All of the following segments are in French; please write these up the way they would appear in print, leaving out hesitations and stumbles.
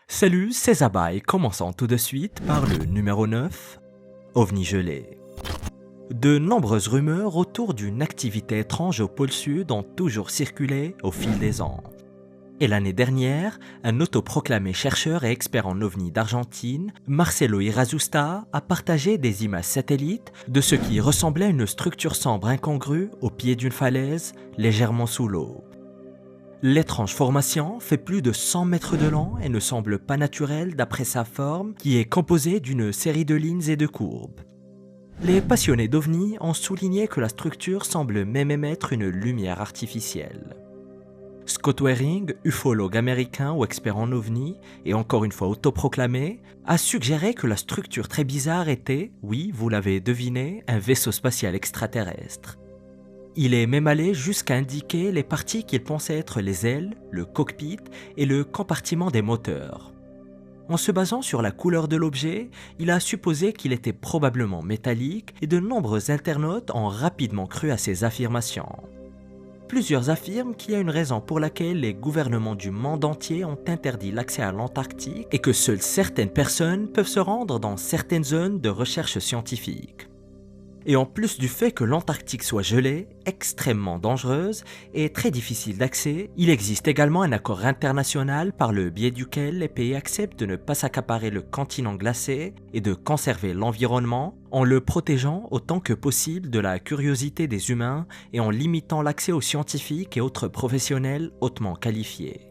Salut, c'est Zaba et commençons tout de suite par le numéro 9, OVNI gelé. De nombreuses rumeurs autour d'une activité étrange au pôle sud ont toujours circulé au fil des ans. Et l'année dernière, un autoproclamé chercheur et expert en OVNI d'Argentine, Marcelo Irazusta, a partagé des images satellites de ce qui ressemblait à une structure sombre incongrue au pied d'une falaise, légèrement sous l'eau. L'étrange formation fait plus de 100 mètres de long et ne semble pas naturelle d'après sa forme qui est composée d'une série de lignes et de courbes. Les passionnés d'OVNI ont souligné que la structure semble même émettre une lumière artificielle. Scott Waring, ufologue américain ou expert en OVNI, et encore une fois autoproclamé, a suggéré que la structure très bizarre était, oui, vous l'avez deviné, un vaisseau spatial extraterrestre. Il est même allé jusqu'à indiquer les parties qu'il pensait être les ailes, le cockpit et le compartiment des moteurs. En se basant sur la couleur de l'objet, il a supposé qu'il était probablement métallique et de nombreux internautes ont rapidement cru à ces affirmations. Plusieurs affirment qu'il y a une raison pour laquelle les gouvernements du monde entier ont interdit l'accès à l'Antarctique et que seules certaines personnes peuvent se rendre dans certaines zones de recherche scientifique. Et en plus du fait que l'Antarctique soit gelée, extrêmement dangereuse et très difficile d'accès, il existe également un accord international par le biais duquel les pays acceptent de ne pas s'accaparer le continent glacé et de conserver l'environnement en le protégeant autant que possible de la curiosité des humains et en limitant l'accès aux scientifiques et autres professionnels hautement qualifiés.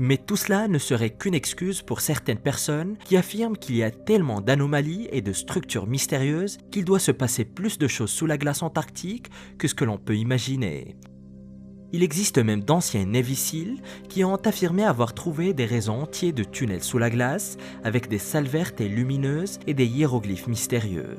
Mais tout cela ne serait qu'une excuse pour certaines personnes qui affirment qu'il y a tellement d'anomalies et de structures mystérieuses qu'il doit se passer plus de choses sous la glace antarctique que ce que l'on peut imaginer. Il existe même d'anciens Navy Seals qui ont affirmé avoir trouvé des réseaux entiers de tunnels sous la glace avec des salles vertes et lumineuses et des hiéroglyphes mystérieux.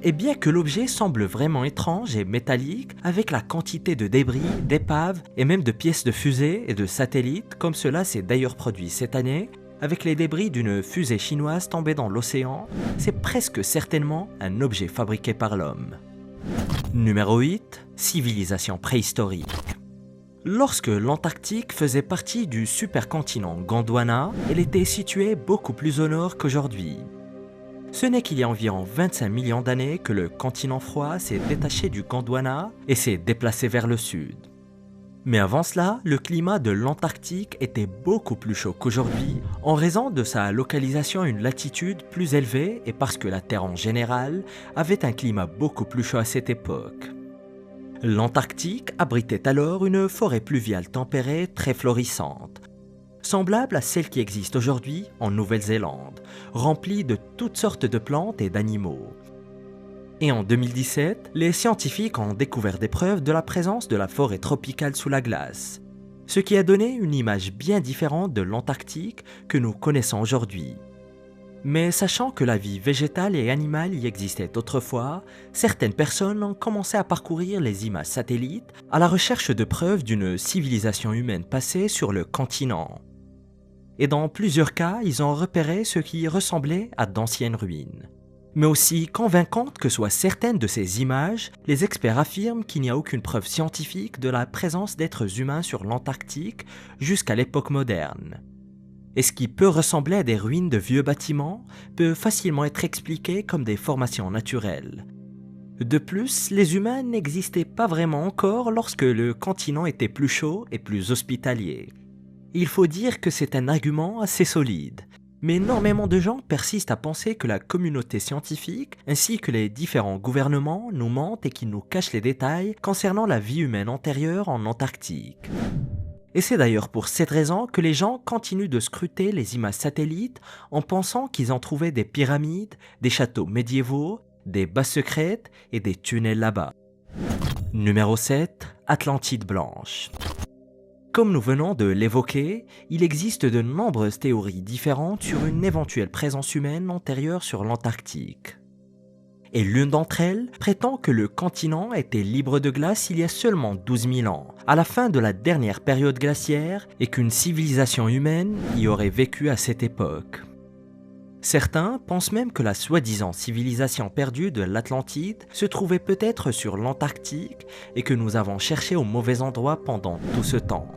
Et bien que l'objet semble vraiment étrange et métallique, avec la quantité de débris, d'épaves et même de pièces de fusées et de satellites, comme cela s'est d'ailleurs produit cette année, avec les débris d'une fusée chinoise tombée dans l'océan, c'est presque certainement un objet fabriqué par l'homme. Numéro 8. Civilisation préhistorique. Lorsque l'Antarctique faisait partie du supercontinent Gondwana, elle était située beaucoup plus au nord qu'aujourd'hui. Ce n'est qu'il y a environ 25 millions d'années que le continent froid s'est détaché du Gondwana et s'est déplacé vers le sud. Mais avant cela, le climat de l'Antarctique était beaucoup plus chaud qu'aujourd'hui en raison de sa localisation à une latitude plus élevée et parce que la Terre en général avait un climat beaucoup plus chaud à cette époque. L'Antarctique abritait alors une forêt pluviale tempérée très florissante, semblable à celle qui existe aujourd'hui en Nouvelle-Zélande, remplie de toutes sortes de plantes et d'animaux. Et en 2017, les scientifiques ont découvert des preuves de la présence de la forêt tropicale sous la glace, ce qui a donné une image bien différente de l'Antarctique que nous connaissons aujourd'hui. Mais sachant que la vie végétale et animale y existait autrefois, certaines personnes ont commencé à parcourir les images satellites à la recherche de preuves d'une civilisation humaine passée sur le continent. Et dans plusieurs cas, ils ont repéré ce qui ressemblait à d'anciennes ruines. Mais aussi convaincantes que soient certaines de ces images, les experts affirment qu'il n'y a aucune preuve scientifique de la présence d'êtres humains sur l'Antarctique jusqu'à l'époque moderne. Et ce qui peut ressembler à des ruines de vieux bâtiments peut facilement être expliqué comme des formations naturelles. De plus, les humains n'existaient pas vraiment encore lorsque le continent était plus chaud et plus hospitalier. Il faut dire que c'est un argument assez solide, mais énormément de gens persistent à penser que la communauté scientifique ainsi que les différents gouvernements nous mentent et qu'ils nous cachent les détails concernant la vie humaine antérieure en Antarctique. Et c'est d'ailleurs pour cette raison que les gens continuent de scruter les images satellites en pensant qu'ils ont trouvé des pyramides, des châteaux médiévaux, des bases secrètes et des tunnels là-bas. Numéro 7. Atlantide blanche. Comme nous venons de l'évoquer, il existe de nombreuses théories différentes sur une éventuelle présence humaine antérieure sur l'Antarctique. Et l'une d'entre elles prétend que le continent était libre de glace il y a seulement 12 000 ans, à la fin de la dernière période glaciaire, et qu'une civilisation humaine y aurait vécu à cette époque. Certains pensent même que la soi-disant civilisation perdue de l'Atlantide se trouvait peut-être sur l'Antarctique et que nous avons cherché au mauvais endroit pendant tout ce temps.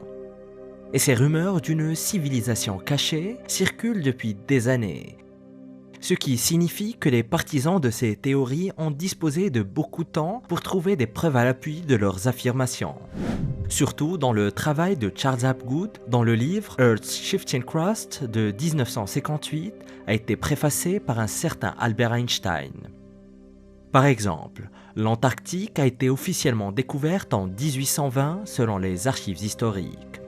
Et ces rumeurs d'une civilisation cachée circulent depuis des années. Ce qui signifie que les partisans de ces théories ont disposé de beaucoup de temps pour trouver des preuves à l'appui de leurs affirmations. Surtout dans le travail de Charles Hapgood, dont le livre Earth's Shifting Crust de 1958 a été préfacé par un certain Albert Einstein. Par exemple, l'Antarctique a été officiellement découverte en 1820 selon les archives historiques.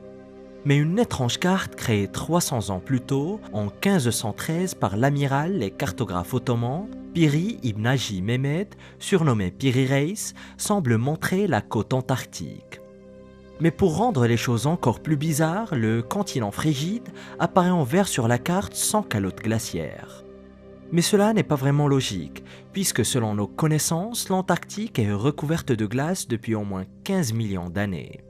Mais une étrange carte créée 300 ans plus tôt, en 1513 par l'amiral et cartographe ottoman Piri ibn Haji Mehmed, surnommé Piri Reis, semble montrer la côte antarctique. Mais pour rendre les choses encore plus bizarres, le continent frigide apparaît en vert sur la carte sans calotte glaciaire. Mais cela n'est pas vraiment logique, puisque selon nos connaissances, l'Antarctique est recouverte de glace depuis au moins 15 millions d'années.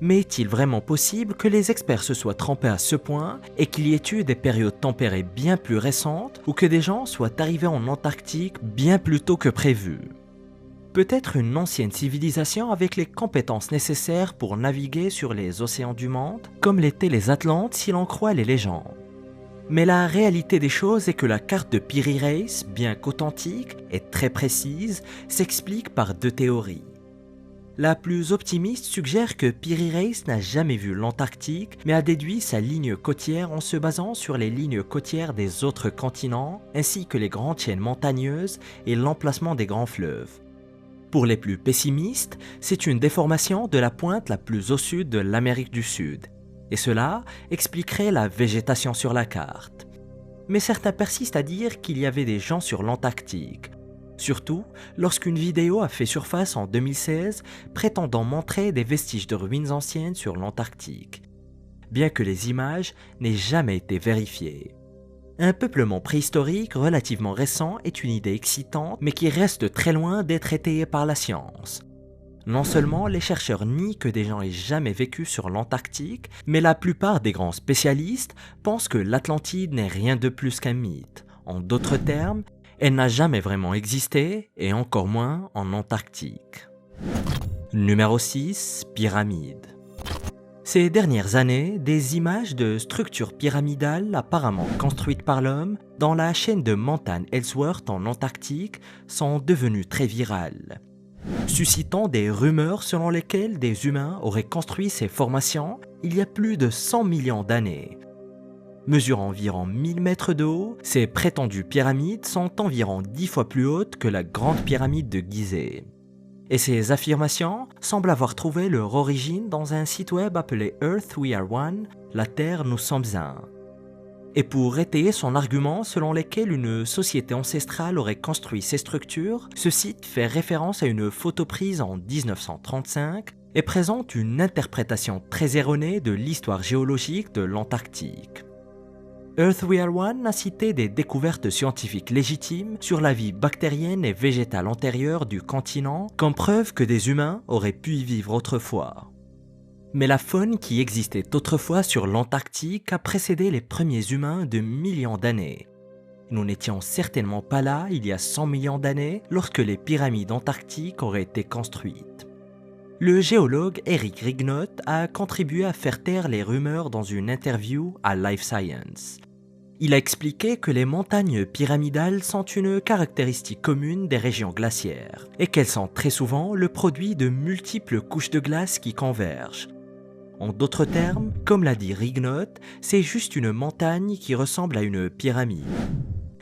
Mais est-il vraiment possible que les experts se soient trompés à ce point et qu'il y ait eu des périodes tempérées bien plus récentes ou que des gens soient arrivés en Antarctique bien plus tôt que prévu? Peut-être une ancienne civilisation avec les compétences nécessaires pour naviguer sur les océans du monde, comme l'étaient les Atlantes si l'on croit les légendes. Mais la réalité des choses est que la carte de Piri Reis, bien qu'authentique et très précise, s'explique par deux théories. La plus optimiste suggère que Piri Reis n'a jamais vu l'Antarctique, mais a déduit sa ligne côtière en se basant sur les lignes côtières des autres continents, ainsi que les grandes chaînes montagneuses et l'emplacement des grands fleuves. Pour les plus pessimistes, c'est une déformation de la pointe la plus au sud de l'Amérique du Sud, et cela expliquerait la végétation sur la carte. Mais certains persistent à dire qu'il y avait des gens sur l'Antarctique, surtout lorsqu'une vidéo a fait surface en 2016 prétendant montrer des vestiges de ruines anciennes sur l'Antarctique, bien que les images n'aient jamais été vérifiées. Un peuplement préhistorique relativement récent est une idée excitante, mais qui reste très loin d'être étayée par la science. Non seulement les chercheurs nient que des gens aient jamais vécu sur l'Antarctique, mais la plupart des grands spécialistes pensent que l'Atlantide n'est rien de plus qu'un mythe. En d'autres termes, elle n'a jamais vraiment existé, et encore moins en Antarctique. Numéro 6. Pyramide. Ces dernières années, des images de structures pyramidales apparemment construites par l'homme dans la chaîne de montagnes Ellsworth en Antarctique sont devenues très virales, suscitant des rumeurs selon lesquelles des humains auraient construit ces formations il y a plus de 100 millions d'années. Mesurant environ 1000 mètres de haut, ces prétendues pyramides sont environ 10 fois plus hautes que la grande pyramide de Gizeh. Et ces affirmations semblent avoir trouvé leur origine dans un site web appelé Earth We Are One, la Terre nous sommes un. Et pour étayer son argument selon lequel une société ancestrale aurait construit ces structures, ce site fait référence à une photo prise en 1935 et présente une interprétation très erronée de l'histoire géologique de l'Antarctique. Earth We Are One a cité des découvertes scientifiques légitimes sur la vie bactérienne et végétale antérieure du continent comme preuve que des humains auraient pu y vivre autrefois. Mais la faune qui existait autrefois sur l'Antarctique a précédé les premiers humains de millions d'années. Nous n'étions certainement pas là il y a 100 millions d'années lorsque les pyramides antarctiques auraient été construites. Le géologue Eric Rignot a contribué à faire taire les rumeurs dans une interview à Life Science. Il a expliqué que les montagnes pyramidales sont une caractéristique commune des régions glaciaires et qu'elles sont très souvent le produit de multiples couches de glace qui convergent. En d'autres termes, comme l'a dit Rignot, c'est juste une montagne qui ressemble à une pyramide.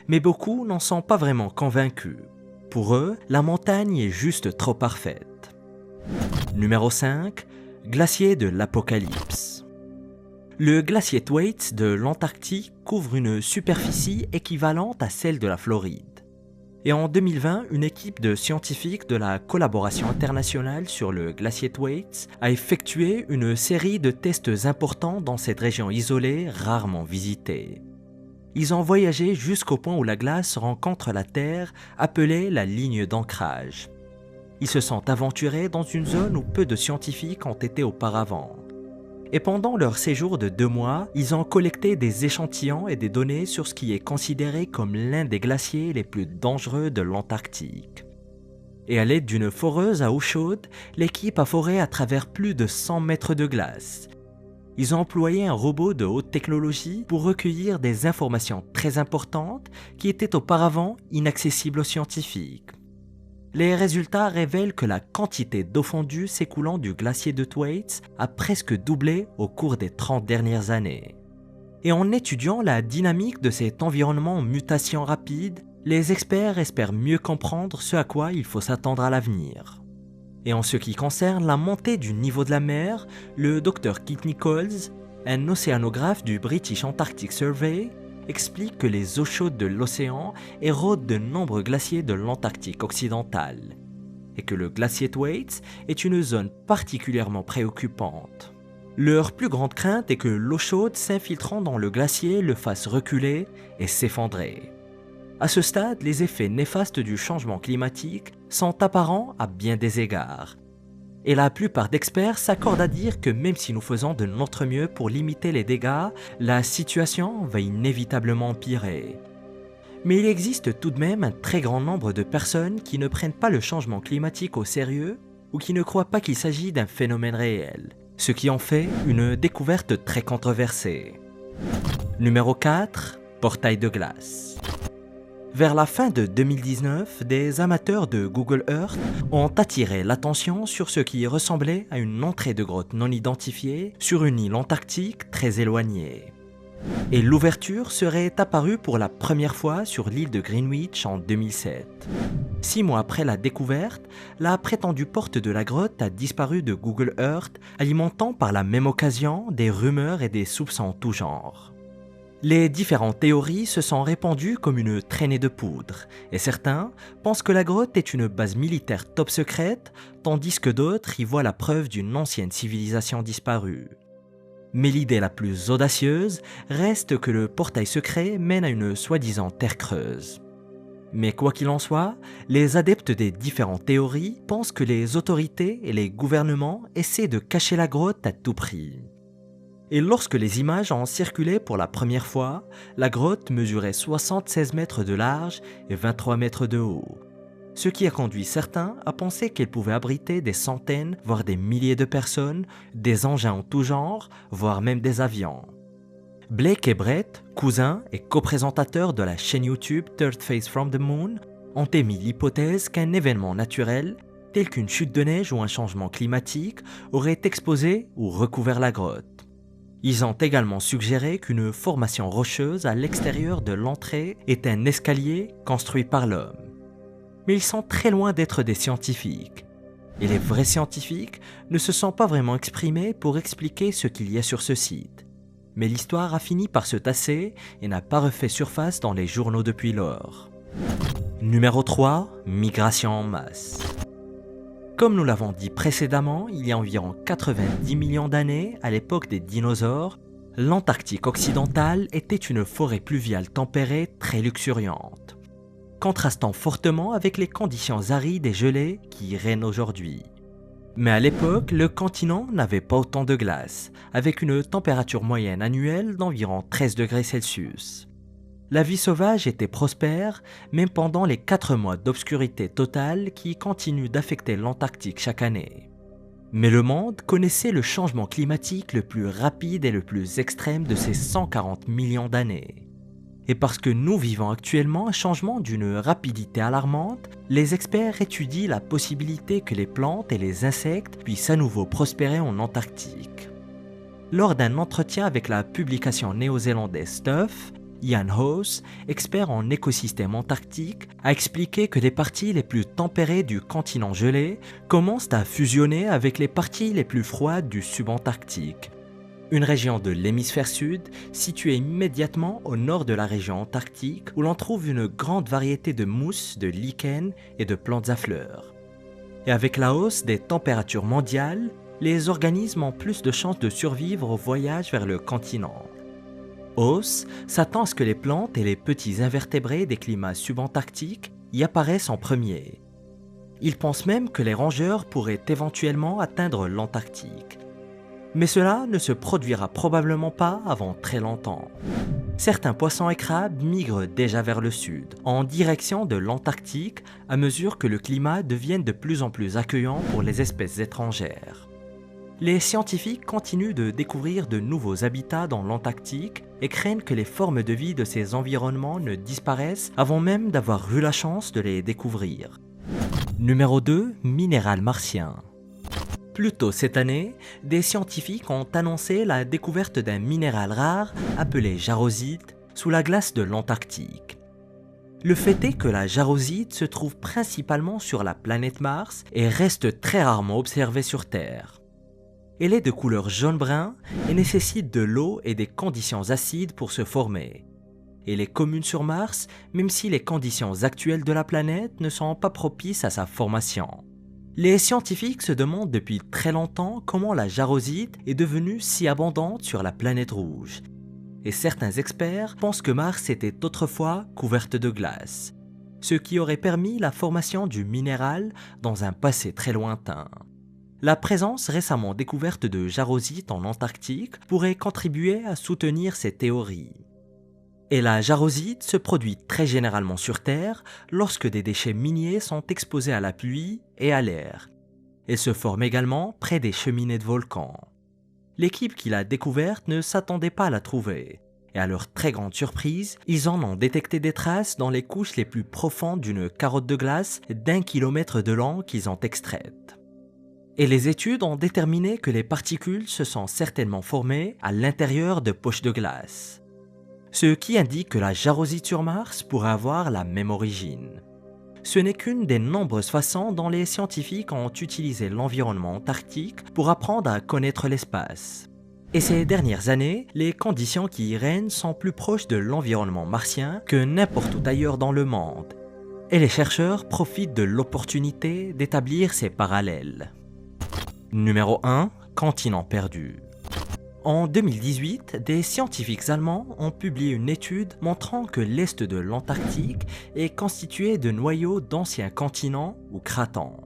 Mais beaucoup n'en sont pas vraiment convaincus. Pour eux, la montagne est juste trop parfaite. Numéro 5. Glacier de l'Apocalypse. Le glacier Thwaites de l'Antarctique couvre une superficie équivalente à celle de la Floride. Et en 2020, une équipe de scientifiques de la collaboration internationale sur le glacier Thwaites a effectué une série de tests importants dans cette région isolée, rarement visitée. Ils ont voyagé jusqu'au point où la glace rencontre la Terre, appelée la ligne d'ancrage. Ils se sont aventurés dans une zone où peu de scientifiques ont été auparavant. Et pendant leur séjour de 2 mois, ils ont collecté des échantillons et des données sur ce qui est considéré comme l'un des glaciers les plus dangereux de l'Antarctique. Et à l'aide d'une foreuse à eau chaude, l'équipe a foré à travers plus de 100 mètres de glace. Ils ont employé un robot de haute technologie pour recueillir des informations très importantes qui étaient auparavant inaccessibles aux scientifiques. Les résultats révèlent que la quantité d'eau fondue s'écoulant du glacier de Thwaites a presque doublé au cours des 30 dernières années. Et en étudiant la dynamique de cet environnement en mutation rapide, les experts espèrent mieux comprendre ce à quoi il faut s'attendre à l'avenir. Et en ce qui concerne la montée du niveau de la mer, le Dr Kit Nichols, un océanographe du British Antarctic Survey, explique que les eaux chaudes de l'océan érodent de nombreux glaciers de l'Antarctique occidental, et que le glacier Thwaites est une zone particulièrement préoccupante. Leur plus grande crainte est que l'eau chaude s'infiltrant dans le glacier le fasse reculer et s'effondrer. À ce stade, les effets néfastes du changement climatique sont apparents à bien des égards. Et la plupart d'experts s'accordent à dire que même si nous faisons de notre mieux pour limiter les dégâts, la situation va inévitablement empirer. Mais il existe tout de même un très grand nombre de personnes qui ne prennent pas le changement climatique au sérieux ou qui ne croient pas qu'il s'agit d'un phénomène réel, ce qui en fait une découverte très controversée. Numéro 4. Portail de glace. Vers la fin de 2019, des amateurs de Google Earth ont attiré l'attention sur ce qui ressemblait à une entrée de grotte non identifiée sur une île antarctique très éloignée. Et l'ouverture serait apparue pour la première fois sur l'île de Greenwich en 2007. 6 mois après la découverte, la prétendue porte de la grotte a disparu de Google Earth, alimentant par la même occasion des rumeurs et des soupçons en tout genre. Les différentes théories se sont répandues comme une traînée de poudre, et certains pensent que la grotte est une base militaire top secrète, tandis que d'autres y voient la preuve d'une ancienne civilisation disparue. Mais l'idée la plus audacieuse reste que le portail secret mène à une soi-disant terre creuse. Mais quoi qu'il en soit, les adeptes des différentes théories pensent que les autorités et les gouvernements essaient de cacher la grotte à tout prix. Et lorsque les images ont circulé pour la première fois, la grotte mesurait 76 mètres de large et 23 mètres de haut. Ce qui a conduit certains à penser qu'elle pouvait abriter des centaines, voire des milliers de personnes, des engins en tout genre, voire même des avions. Blake et Brett, cousins et coprésentateurs de la chaîne YouTube Third Face from the Moon, ont émis l'hypothèse qu'un événement naturel, tel qu'une chute de neige ou un changement climatique, aurait exposé ou recouvert la grotte. Ils ont également suggéré qu'une formation rocheuse à l'extérieur de l'entrée est un escalier construit par l'homme. Mais ils sont très loin d'être des scientifiques. Et les vrais scientifiques ne se sont pas vraiment exprimés pour expliquer ce qu'il y a sur ce site. Mais l'histoire a fini par se tasser et n'a pas refait surface dans les journaux depuis lors. Numéro 3. Migration en masse. Comme nous l'avons dit précédemment, il y a environ 90 millions d'années, à l'époque des dinosaures, l'Antarctique occidental était une forêt pluviale tempérée très luxuriante, contrastant fortement avec les conditions arides et gelées qui y règnent aujourd'hui. Mais à l'époque, le continent n'avait pas autant de glace, avec une température moyenne annuelle d'environ 13 degrés Celsius. La vie sauvage était prospère, même pendant les 4 mois d'obscurité totale qui continuent d'affecter l'Antarctique chaque année. Mais le monde connaissait le changement climatique le plus rapide et le plus extrême de ces 140 millions d'années. Et parce que nous vivons actuellement un changement d'une rapidité alarmante, les experts étudient la possibilité que les plantes et les insectes puissent à nouveau prospérer en Antarctique. Lors d'un entretien avec la publication néo-zélandaise Stuff, Ian House, expert en écosystème antarctique, a expliqué que les parties les plus tempérées du continent gelé commencent à fusionner avec les parties les plus froides du subantarctique, une région de l'hémisphère sud située immédiatement au nord de la région antarctique où l'on trouve une grande variété de mousses, de lichens et de plantes à fleurs. Et avec la hausse des températures mondiales, les organismes ont plus de chances de survivre au voyage vers le continent. House s'attend à ce que les plantes et les petits invertébrés des climats subantarctiques y apparaissent en premier. Il pense même que les rongeurs pourraient éventuellement atteindre l'Antarctique. Mais cela ne se produira probablement pas avant très longtemps. Certains poissons et crabes migrent déjà vers le sud, en direction de l'Antarctique, à mesure que le climat devienne de plus en plus accueillant pour les espèces étrangères. Les scientifiques continuent de découvrir de nouveaux habitats dans l'Antarctique et craignent que les formes de vie de ces environnements ne disparaissent avant même d'avoir eu la chance de les découvrir. Numéro 2. Minéral martien. Plus tôt cette année, des scientifiques ont annoncé la découverte d'un minéral rare appelé jarosite sous la glace de l'Antarctique. Le fait est que la jarosite se trouve principalement sur la planète Mars et reste très rarement observée sur Terre. Elle est de couleur jaune-brun et nécessite de l'eau et des conditions acides pour se former. Elle est commune sur Mars, même si les conditions actuelles de la planète ne sont pas propices à sa formation. Les scientifiques se demandent depuis très longtemps comment la jarosite est devenue si abondante sur la planète rouge. Et certains experts pensent que Mars était autrefois couverte de glace, ce qui aurait permis la formation du minéral dans un passé très lointain. La présence récemment découverte de jarosite en Antarctique pourrait contribuer à soutenir ces théories. Et la jarosite se produit très généralement sur Terre lorsque des déchets miniers sont exposés à la pluie et à l'air. Elle se forme également près des cheminées de volcans. L'équipe qui l'a découverte ne s'attendait pas à la trouver. Et à leur très grande surprise, ils en ont détecté des traces dans les couches les plus profondes d'une carotte de glace d'1 kilomètre de long qu'ils ont extraite. Et les études ont déterminé que les particules se sont certainement formées à l'intérieur de poches de glace. Ce qui indique que la jarosite sur Mars pourrait avoir la même origine. Ce n'est qu'une des nombreuses façons dont les scientifiques ont utilisé l'environnement antarctique pour apprendre à connaître l'espace. Et ces dernières années, les conditions qui y règnent sont plus proches de l'environnement martien que n'importe où ailleurs dans le monde. Et les chercheurs profitent de l'opportunité d'établir ces parallèles. Numéro 1. Continent perdu. En 2018, des scientifiques allemands ont publié une étude montrant que l'est de l'Antarctique est constitué de noyaux d'anciens continents ou cratons.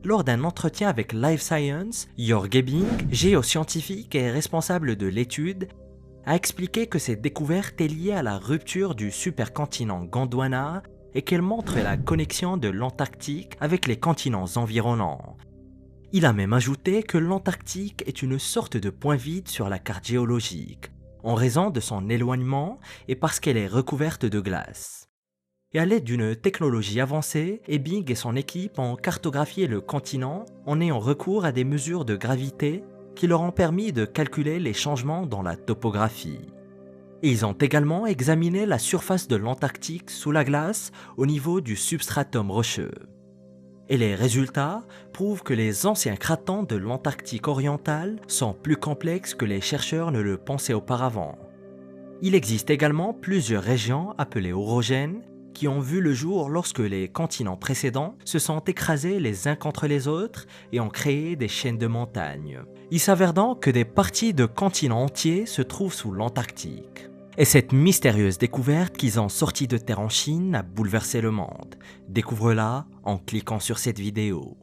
Lors d'un entretien avec Life Science, Jörg Gebing, géoscientifique et responsable de l'étude, a expliqué que cette découverte est liée à la rupture du supercontinent Gondwana et qu'elle montre la connexion de l'Antarctique avec les continents environnants. Il a même ajouté que l'Antarctique est une sorte de point vide sur la carte géologique, en raison de son éloignement et parce qu'elle est recouverte de glace. Et à l'aide d'une technologie avancée, Ebing et son équipe ont cartographié le continent en ayant recours à des mesures de gravité qui leur ont permis de calculer les changements dans la topographie. Et ils ont également examiné la surface de l'Antarctique sous la glace au niveau du substratum rocheux. Et les résultats prouvent que les anciens cratons de l'Antarctique orientale sont plus complexes que les chercheurs ne le pensaient auparavant. Il existe également plusieurs régions appelées orogènes qui ont vu le jour lorsque les continents précédents se sont écrasés les uns contre les autres et ont créé des chaînes de montagnes. Il s'avère donc que des parties de continents entiers se trouvent sous l'Antarctique. Et cette mystérieuse découverte qu'ils ont sortie de terre en Chine a bouleversé le monde. Découvre-la en cliquant sur cette vidéo.